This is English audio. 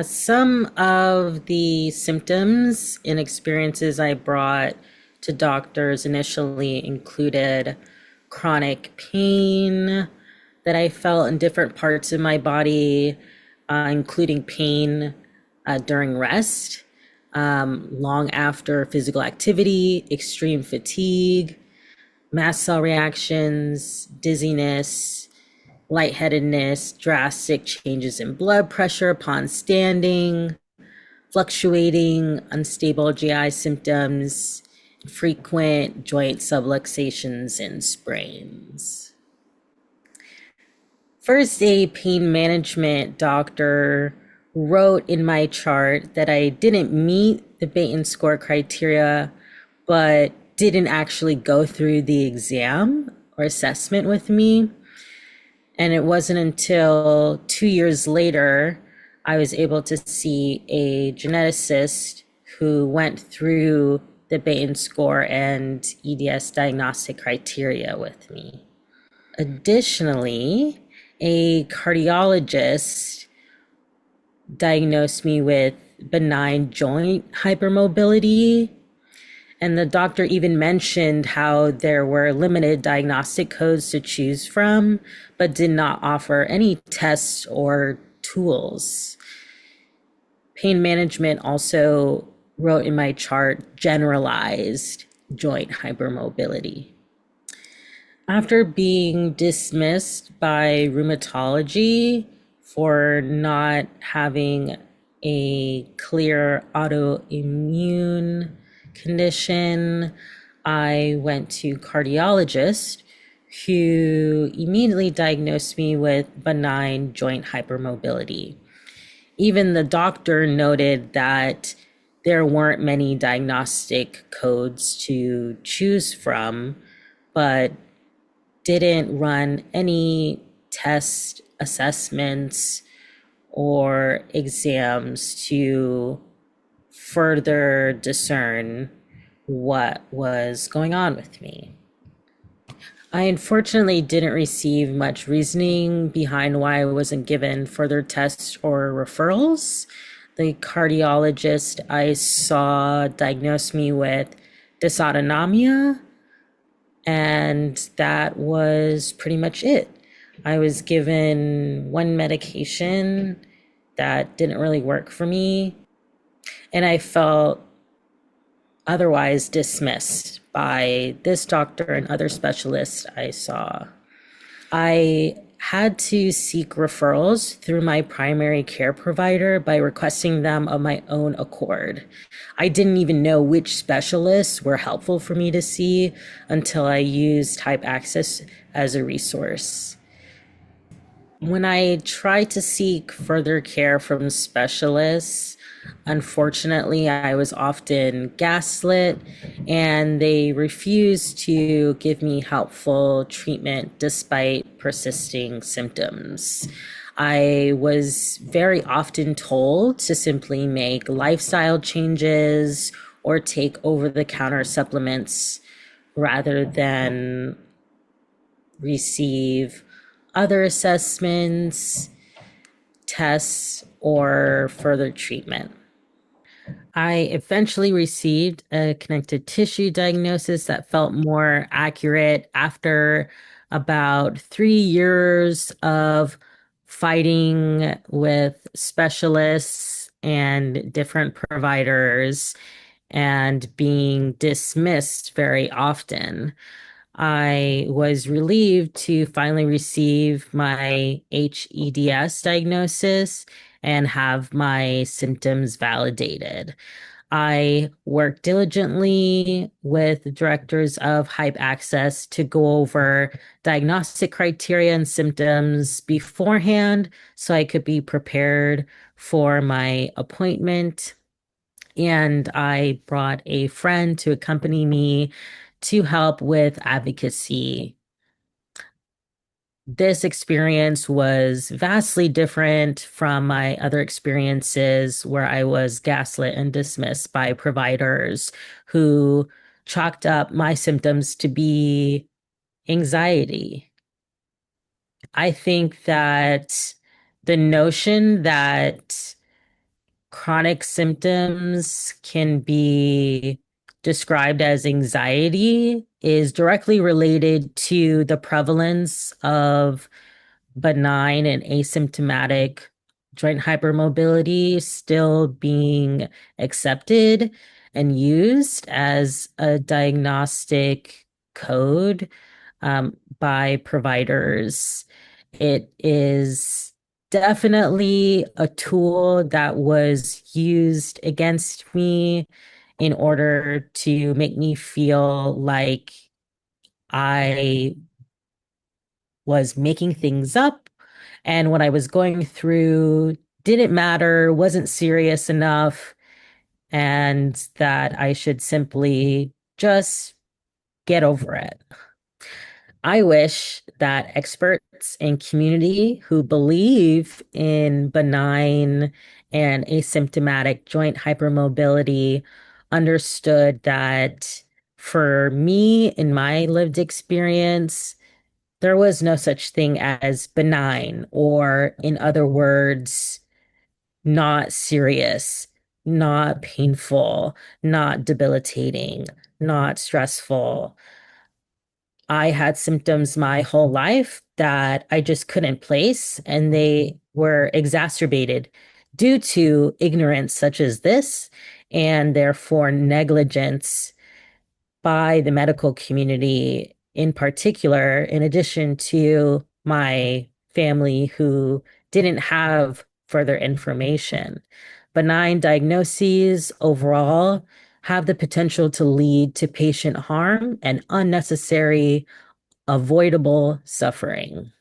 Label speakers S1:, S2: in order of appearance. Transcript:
S1: Some of the symptoms and experiences I brought to doctors initially included chronic pain that I felt in different parts of my body, including pain during rest, long after physical activity, extreme fatigue, mast cell reactions, dizziness, lightheadedness, drastic changes in blood pressure upon standing, fluctuating, unstable GI symptoms, frequent joint subluxations and sprains. First, a pain management doctor wrote in my chart that I didn't meet the Baton score criteria, but didn't actually go through the exam or assessment with me. And it wasn't until 2 years later I was able to see a geneticist who went through the Baton score and EDS diagnostic criteria with me. Additionally, a cardiologist diagnosed me with benign joint hypermobility. And the doctor even mentioned how there were limited diagnostic codes to choose from, but did not offer any tests or tools. Pain management also wrote in my chart generalized joint hypermobility. After being dismissed by rheumatology for not having a clear autoimmune condition, I went to cardiologist who immediately diagnosed me with benign joint hypermobility. Even the doctor noted that there weren't many diagnostic codes to choose from, but didn't run any test assessments or exams to further discern what was going on with me. I unfortunately didn't receive much reasoning behind why I wasn't given further tests or referrals. The cardiologist I saw diagnosed me with dysautonomia, and that was pretty much it. I was given one medication that didn't really work for me, and I felt otherwise dismissed by this doctor and other specialists I saw. I had to seek referrals through my primary care provider by requesting them of my own accord. I didn't even know which specialists were helpful for me to see until I used Hyp+Access as a resource. When I tried to seek further care from specialists, unfortunately, I was often gaslit and they refused to give me helpful treatment despite persisting symptoms. I was very often told to simply make lifestyle changes or take over-the-counter supplements rather than receive other assessments, tests, or further treatment. I eventually received a connective tissue diagnosis that felt more accurate after about 3 years of fighting with specialists and different providers and being dismissed very often. I was relieved to finally receive my HEDS diagnosis and have my symptoms validated. I worked diligently with the directors of Hyp+Access to go over diagnostic criteria and symptoms beforehand so I could be prepared for my appointment. And I brought a friend to accompany me to help with advocacy. This experience was vastly different from my other experiences where I was gaslit and dismissed by providers who chalked up my symptoms to be anxiety. I think that the notion that chronic symptoms can be described as anxiety is directly related to the prevalence of benign and asymptomatic joint hypermobility still being accepted and used as a diagnostic code by providers. It is definitely a tool that was used against me in order to make me feel like I was making things up and what I was going through didn't matter, wasn't serious enough, and that I should simply just get over it. I wish that experts and community who believe in benign and asymptomatic joint hypermobility understood that for me, in my lived experience, there was no such thing as benign, or in other words, not serious, not painful, not debilitating, not stressful. I had symptoms my whole life that I just couldn't place, and they were exacerbated due to ignorance such as this, and therefore negligence by the medical community in particular, in addition to my family who didn't have further information. Benign diagnoses overall have the potential to lead to patient harm and unnecessary, avoidable suffering.